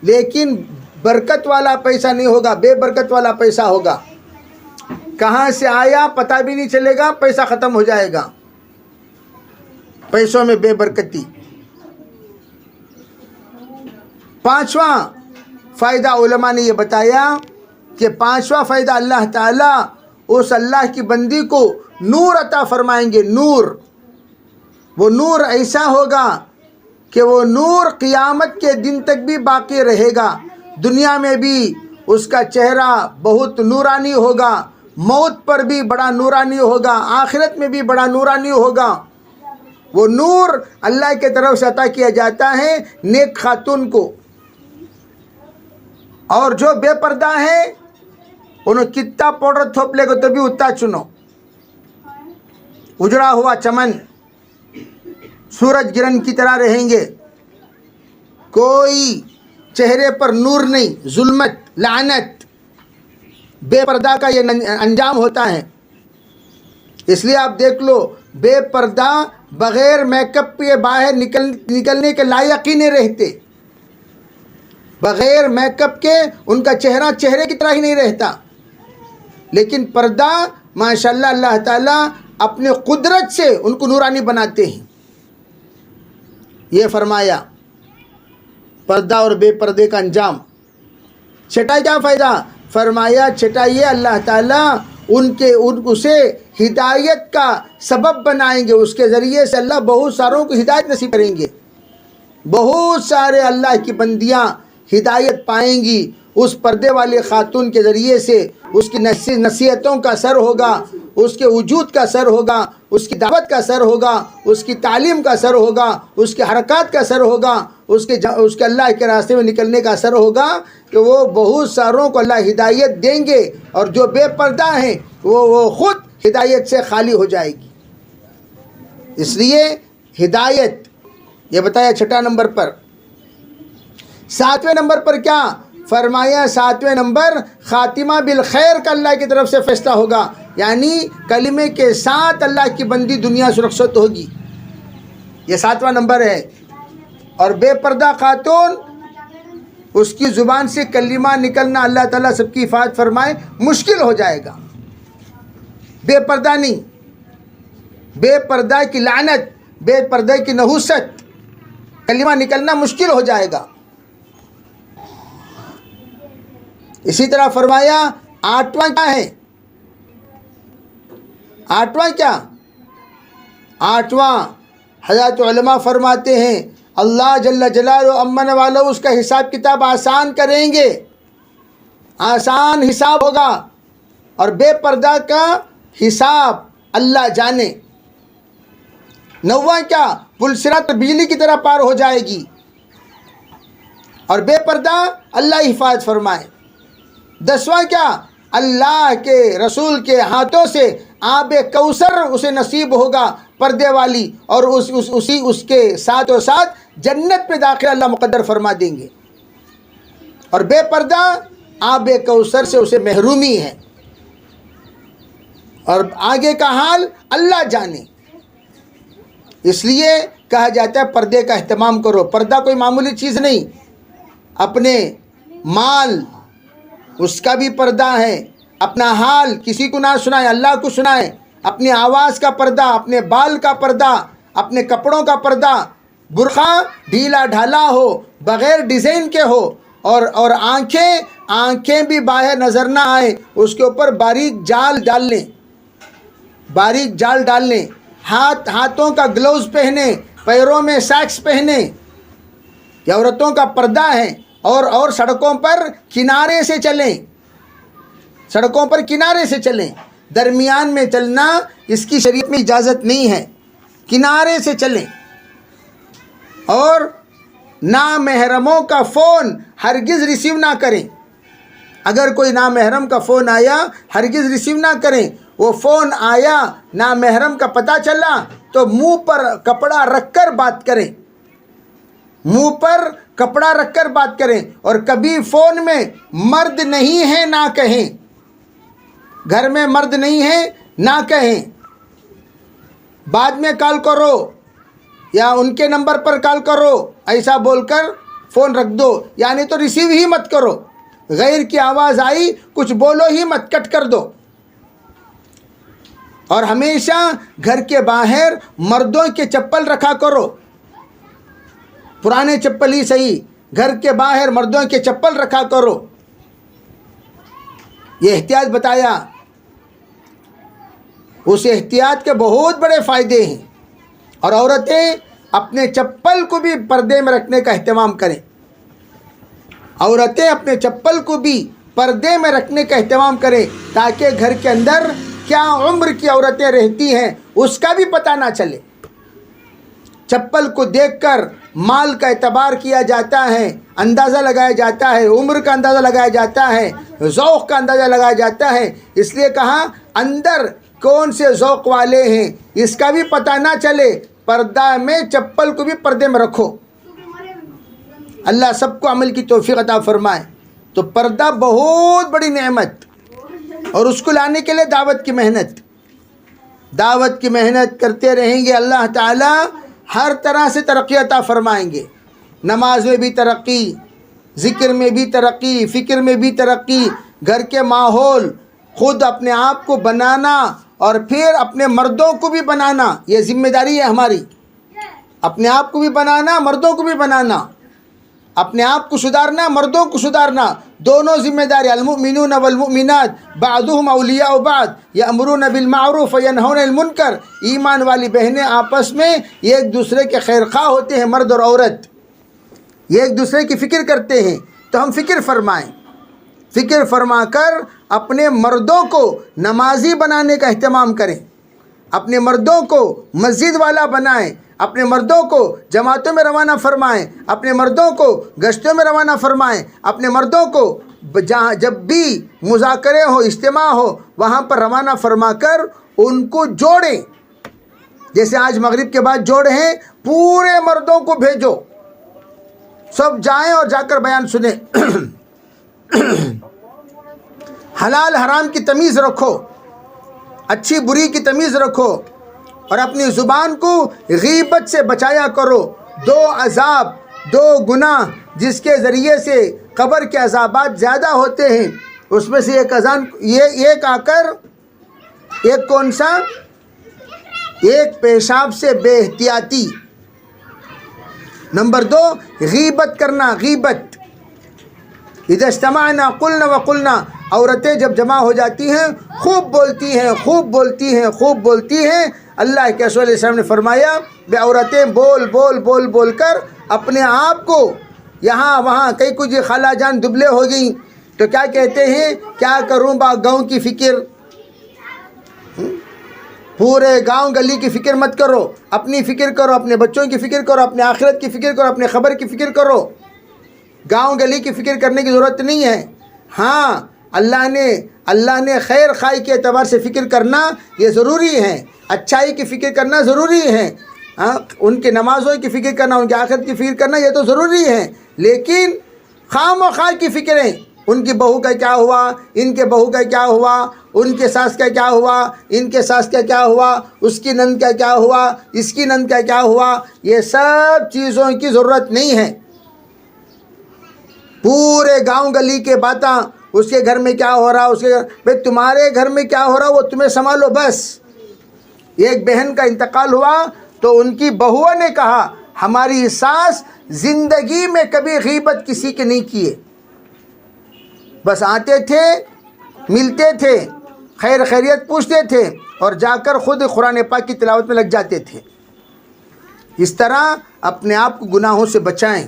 لیکن برکت والا پیسہ نہیں ہوگا، بے برکت والا پیسہ ہوگا۔ کہاں سے آیا پتہ بھی نہیں چلے گا، پیسہ ختم ہو جائے گا۔ پیسوں میں بے برکتی۔ پانچواں فائدہ علماء نے یہ بتایا کہ پانچواں فائدہ اللہ تعالیٰ اس اللہ کی بندی کو نور عطا فرمائیں گے۔ نور، وہ نور ایسا ہوگا کہ وہ نور قیامت کے دن تک بھی باقی رہے گا۔ دنیا میں بھی اس کا چہرہ بہت نورانی ہوگا، موت پر بھی بڑا نورانی ہوگا، آخرت میں بھی بڑا نورانی ہوگا۔ وہ نور اللہ کے طرف سے عطا کیا جاتا ہے نیک خاتون کو۔ اور جو بے پردہ ہیں انہوں کتنا پاؤڈر تھوپ لے گا تو بھی اتنا چنو، اجڑا ہوا چمن، سورج گرہن کی طرح رہیں گے، کوئی چہرے پر نور نہیں، ظلمت، لعنت۔ بے پردہ کا یہ انجام ہوتا ہے۔ اس لیے آپ دیکھ لو، بے پردہ بغیر میک اپ کے باہر نکلنے کے لائق ہی نہیں رہتے۔ بغیر میک اپ کے ان کا چہرہ چہرے کی طرح ہی نہیں رہتا۔ لیکن پردہ ماشاءاللہ اللہ تعالیٰ اپنے قدرت سے ان کو نورانی بناتے ہیں۔ یہ فرمایا پردہ اور بے پردے کا انجام۔ چھٹا کیا فائدہ؟ فرمایا چھٹا یہ اللہ تعالیٰ اسے ہدایت کا سبب بنائیں گے۔ اس کے ذریعے سے اللہ بہت ساروں کو ہدایت نصیب کریں گے۔ بہت سارے اللہ کی بندیاں ہدایت پائیں گی اس پردے والے خاتون کے ذریعے سے۔ اس کی نصیحتوں کا اثر ہوگا، اس کے وجود کا اثر ہوگا، اس کی دعوت کا اثر ہوگا، اس کی تعلیم کا اثر ہوگا، اس کے حرکات کا اثر ہوگا، اس کے اللہ کے راستے میں نکلنے کا اثر ہوگا کہ وہ بہت ساروں کو اللہ ہدایت دیں گے۔ اور جو بے پردہ ہیں وہ خود ہدایت سے خالی ہو جائے گی۔ اس لیے ہدایت یہ بتایا چھٹا نمبر پر۔ ساتویں نمبر پر کیا فرمایا؟ ساتویں نمبر خاتمہ بالخیر کا اللہ کی طرف سے فیصلہ ہوگا، یعنی کلمے کے ساتھ اللہ کی بندی دنیا سے رخصت ہوگی۔ یہ ساتواں نمبر ہے۔ اور بے پردہ خاتون، اس کی زبان سے کلمہ نکلنا اللہ تعالیٰ سب کی حفاظت فرمائے مشکل ہو جائے گا۔ بے پردہ نہیں، بے پردہ کی لعنت، بے پردہ کی نحوست، کلمہ نکلنا مشکل ہو جائے گا۔ اسی طرح فرمایا آٹھواں کیا ہے؟ آٹھواں کیا؟ آٹھواں حضرت علماء فرماتے ہیں اللہ جل جلالہ امن والا اس کا حساب کتاب آسان کریں گے، آسان حساب ہوگا۔ اور بے پردہ کا حساب اللہ جانے۔ نواں کیا؟ پلسرات بجلی کی طرح پار ہو جائے گی۔ اور بے پردہ اللہ حفاظت فرمائے۔ دسواں کیا؟ اللہ کے رسول کے ہاتھوں سے آب کوثر اسے نصیب ہوگا پردے والی، اور اس کے ساتھ و ساتھ جنت میں داخل اللہ مقدر فرما دیں گے۔ اور بے پردہ آب کوثر سے اسے محرومی ہے، اور آگے کا حال اللہ جانے۔ اس لیے کہا جاتا ہے پردے کا اہتمام کرو۔ پردہ کوئی معمولی چیز نہیں۔ اپنے مال اس کا بھی پردہ ہے، اپنا حال کسی کو نہ سنائے، اللہ کو سنائے، اپنی آواز کا پردہ، اپنے بال کا پردہ، اپنے کپڑوں کا پردہ، برقع ڈھیلا ڈھالا ہو، بغیر ڈیزائن کے ہو، اور آنکھیں بھی باہر نظر نہ آئے، اس کے اوپر باریک جال ڈال لیں، باریک جال ڈال لیں۔ ہاتھوں کا گلوز پہنے، پیروں میں سیکس پہنے، یہ عورتوں کا پردہ ہے۔ اور سڑکوں پر کنارے سے چلیں، سڑکوں پر کنارے سے چلیں۔ درمیان میں چلنا اس کی شریعت میں اجازت نہیں ہے، کنارے سے چلیں۔ اور نامحرموں کا فون ہرگز ریسیو نہ کریں۔ اگر کوئی نامحرم کا فون آیا ہرگز ریسیو نہ کریں۔ وہ فون آیا، نامحرم کا پتہ چلا تو منہ پر کپڑا رکھ کر بات کریں، منہ پر کپڑا رکھ کر بات کریں۔ اور کبھی فون میں مرد نہیں ہے نہ کہیں، گھر میں مرد نہیں ہے نہ کہیں، بعد میں کال کرو یا ان کے نمبر پر کال کرو، ایسا بول کر فون رکھ دو، یعنی تو ریسیو ہی مت کرو۔ غیر کی آواز آئی کچھ بولو ہی مت، کٹ کر دو۔ اور ہمیشہ گھر کے باہر مردوں کے چپل رکھا کرو، پرانے چپل ہی صحیح، گھر کے باہر مردوں کے چپل رکھا کرو، یہ احتیاط بتایا۔ اس احتیاط کے بہت بڑے فائدے ہیں، اور عورتیں اپنے چپل کو بھی پردے میں رکھنے کا اہتمام کریں، عورتیں اپنے چپل کو بھی پردے میں رکھنے کا اہتمام کریں، تاکہ گھر کے اندر کیا عمر کی عورتیں رہتی ہیں اس کا بھی پتہ نہ چلے۔ چپل کو دیکھ کر مال کا اعتبار کیا جاتا ہے، اندازہ لگایا جاتا ہے، عمر کا اندازہ لگایا جاتا ہے، ذوق کا اندازہ لگایا جاتا ہے، اس لیے کہا اندر کون سے ذوق والے ہیں اس کا بھی پتہ نہ چلے، پردہ میں چپل کو بھی پردے میں رکھو۔ اللہ سب کو عمل کی توفیق عطا فرمائے۔ تو پردہ بہت بڑی نعمت، اور اس کو لانے کے لیے دعوت کی محنت کرتے رہیں گے، اللہ تعالی ہر طرح سے ترقی عطا فرمائیں گے۔ نماز میں بھی ترقی، ذکر میں بھی ترقی، فکر میں بھی ترقی، گھر کے ماحول خود اپنے آپ کو بنانا اور پھر اپنے مردوں کو بھی بنانا، یہ ذمہ داری ہے ہماری۔ اپنے آپ کو بھی بنانا، مردوں کو بھی بنانا، اپنے آپ کو سدھارنا، مردوں کو سدھارنا، دونوں ذمہ داری۔ المؤمنون والمؤمنات بعضهم اولیاء بعض یأمرون بالمعروف وینہون عن المنکر۔ ایمان والی بہنیں آپس میں ایک دوسرے کے خیر خواہ ہوتے ہیں، مرد اور عورت یہ ایک دوسرے کی فکر کرتے ہیں۔ تو ہم فکر فرمائیں، فکر فرما کر اپنے مردوں کو نمازی بنانے کا اہتمام کریں، اپنے مردوں کو مسجد والا بنائیں، اپنے مردوں کو جماعتوں میں روانہ فرمائیں، اپنے مردوں کو گشتوں میں روانہ فرمائیں، اپنے مردوں کو جب بھی مذاکرے ہو، اجتماع ہو، وہاں پر روانہ فرما کر ان کو جوڑیں۔ جیسے آج مغرب کے بعد جوڑے ہیں، پورے مردوں کو بھیجو، سب جائیں اور جا کر بیان سنیں۔ حلال حرام کی تمیز رکھو، اچھی بری کی تمیز رکھو، اور اپنی زبان کو غیبت سے بچایا کرو۔ دو عذاب، دو گناہ جس کے ذریعے سے قبر کے عذابات زیادہ ہوتے ہیں، اس میں سے ایک آ کر ایک کون سا؟ ایک پیشاب سے بے احتیاطی، نمبر 2 غیبت کرنا، غیبت۔ اذا اجتمعنا قلنا وقلنا، عورتیں جب جمع ہو جاتی ہیں خوب بولتی ہیں، خوب بولتی ہیں، خوب بولتی ہیں۔ اللہ کے رسول علیہ السلام نے فرمایا بے عورتیں بول بول بول بول کر اپنے آپ کو یہاں وہاں، کئی کچھ خالہ جان دبلے ہو گئیں تو کیا کہتے ہیں، کیا کروں با گاؤں کی فکر۔ پورے گاؤں گلی کی فکر مت کرو، اپنی فکر کرو، اپنے بچوں کی فکر کرو، اپنے آخرت کی فکر کرو، اپنے خبر کی فکر کرو۔ گاؤں گلی کی فکر کرنے کی ضرورت نہیں ہے۔ ہاں اللہ نے خیر خائی کے اعتبار سے فکر کرنا یہ ضروری ہے، اچھائی کی فکر کرنا ضروری ہے، ان کے نمازوں کی فکر کرنا، ان کی آخرت کی فکر کرنا یہ تو ضروری ہے، لیکن خام و خواہ کی فکریں، ان کی بہو کا کیا ہوا، ان کے بہو کا کیا ہوا، ان کے ساس کا کیا ہوا، ان کے ساس کا کیا ہوا، اس کی نند کا کیا ہوا، اس کی نند کا کیا ہوا، یہ سب چیزوں کی ضرورت نہیں ہے۔ پورے گاؤں گلی کے باتاں، اس کے گھر میں کیا ہو رہا، اس کے بھئی تمہارے گھر میں کیا ہو رہا وہ تمہیں سنبھالو بس۔ ایک بہن کا انتقال ہوا تو ان کی بہوؤں نے کہا ہماری ساس زندگی میں کبھی غیبت کسی کے نہیں کیے، بس آتے تھے، ملتے تھے، خیر خیریت پوچھتے تھے اور جا کر خود قرآن پاک کی تلاوت میں لگ جاتے تھے۔ اس طرح اپنے آپ کو گناہوں سے بچائیں۔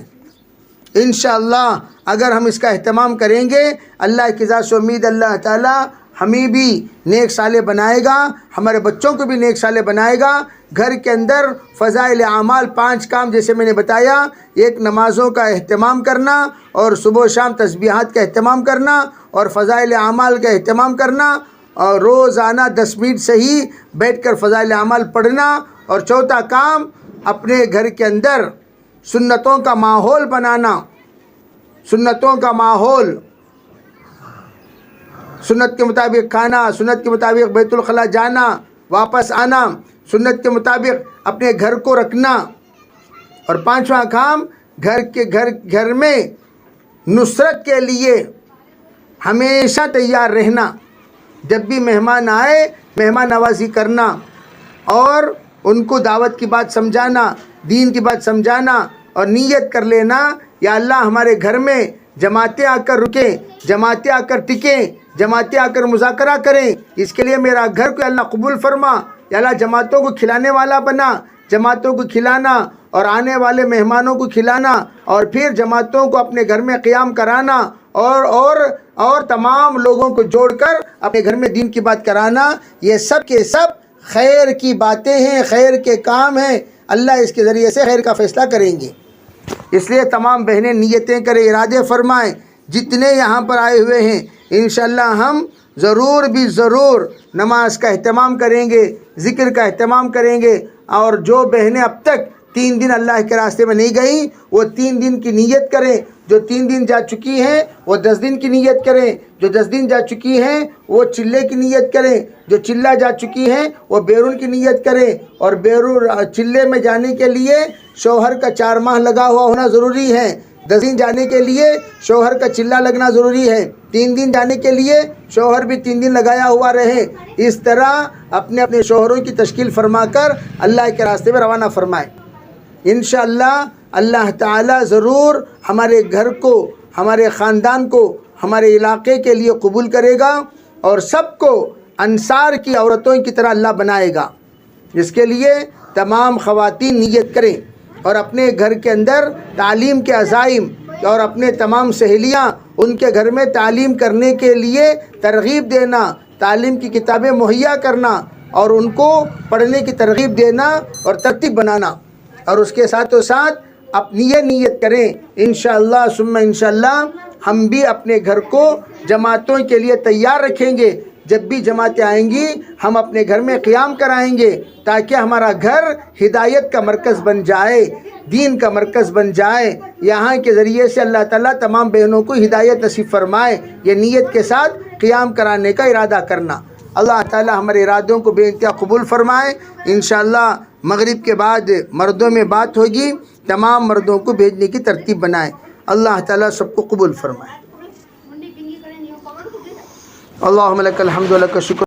انشاءاللہ اگر ہم اس کا اہتمام کریں گے، اللہ کی ذات سے امید اللہ تعالی ہمیں بھی نیک صالح بنائے گا، ہمارے بچوں کو بھی نیک صالح بنائے گا۔ گھر کے اندر فضائل اعمال 5 کام جیسے میں نے بتایا، ایک نمازوں کا اہتمام کرنا، اور صبح و شام تسبیحات کا اہتمام کرنا، اور فضائل اعمال کا اہتمام کرنا، اور روزانہ 10 منٹ سے ہی بیٹھ کر فضائل اعمال پڑھنا، اور چوتھا کام اپنے گھر کے اندر سنتوں کا ماحول بنانا، سنتوں کا ماحول، سنت کے مطابق کھانا، سنت کے مطابق بیت الخلاء جانا، واپس آنا، سنت کے مطابق اپنے گھر کو رکھنا، اور 5واں کام گھر میں نصرت کے لیے ہمیشہ تیار رہنا۔ جب بھی مہمان آئے مہمان نوازی کرنا اور ان کو دعوت کی بات سمجھانا، دین کی بات سمجھانا، اور نیت کر لینا یا اللہ ہمارے گھر میں جماعتیں آ کر رکیں، جماعتیں آ کر ٹکیں، جماعتیں آ کر مذاکرہ کریں، اس کے لیے میرا گھر کو اللہ قبول فرما، یا اللہ جماعتوں کو کھلانے والا بنا، جماعتوں کو کھلانا اور آنے والے مہمانوں کو کھلانا، اور پھر جماعتوں کو اپنے گھر میں قیام کرانا، اور تمام لوگوں کو جوڑ کر اپنے گھر میں دین کی بات کرانا، یہ سب کے سب خیر کی باتیں ہیں، خیر کے کام ہیں، اللہ اس کے ذریعے سے خیر کا فیصلہ کریں گے۔ اس لیے تمام بہنیں نیتیں کریں، ارادے فرمائیں، جتنے یہاں پر آئے ہوئے ہیں انشاءاللہ ہم ضرور بھی ضرور نماز کا اہتمام کریں گے، ذکر کا اہتمام کریں گے، اور جو بہنیں اب تک 3 دن اللہ کے راستے میں نہیں گئیں وہ 3 دن کی نیت کریں، جو 3 دن جا چکی ہیں وہ 10 دن کی نیت کریں، جو 10 دن جا چکی ہیں وہ چلے کی نیت کریں، جو چلہ جا چکی ہیں وہ بیرون کی نیت کریں، اور بیرون چلے میں جانے کے لیے شوہر کا 4 ماہ لگا ہوا ہونا ضروری ہے، 10 دن جانے کے لیے شوہر کا چلہ لگنا ضروری ہے، 3 دن جانے کے لیے شوہر بھی 3 دن لگایا ہوا رہے، اس طرح اپنے اپنے شوہروں کی تشکیل فرما کر اللہ کے راستے میں روانہ فرمائیں۔ انشاءاللہ اللہ تعالیٰ ضرور ہمارے گھر کو، ہمارے خاندان کو، ہمارے علاقے کے لیے قبول کرے گا، اور سب کو انصار کی عورتوں کی طرح اللہ بنائے گا۔ اس کے لیے تمام خواتین نیت کریں، اور اپنے گھر کے اندر تعلیم کے عزائم، اور اپنے تمام سہیلیاں ان کے گھر میں تعلیم کرنے کے لیے ترغیب دینا، تعلیم کی کتابیں مہیا کرنا، اور ان کو پڑھنے کی ترغیب دینا اور ترتیب بنانا، اور اس کے ساتھ اپنی یہ نیت کریں انشاءاللہ ثم انشاءاللہ ہم بھی اپنے گھر کو جماعتوں کے لیے تیار رکھیں گے، جب بھی جماعتیں آئیں گی ہم اپنے گھر میں قیام کرائیں گے، تاکہ ہمارا گھر ہدایت کا مرکز بن جائے، دین کا مرکز بن جائے، یہاں کے ذریعے سے اللہ تعالیٰ تمام بہنوں کو ہدایت نصیب فرمائے، یہ نیت کے ساتھ قیام کرانے کا ارادہ کرنا۔ اللہ تعالیٰ ہمارے ارادوں کو بے انتہا قبول فرمائے۔ انشاءاللہ مغرب کے بعد مردوں میں بات ہوگی، تمام مردوں کو بھیجنے کی ترتیب بنائیں۔ اللہ تعالیٰ سب کو قبول فرمائے۔ اللہم لک الحمد و لک الشکر۔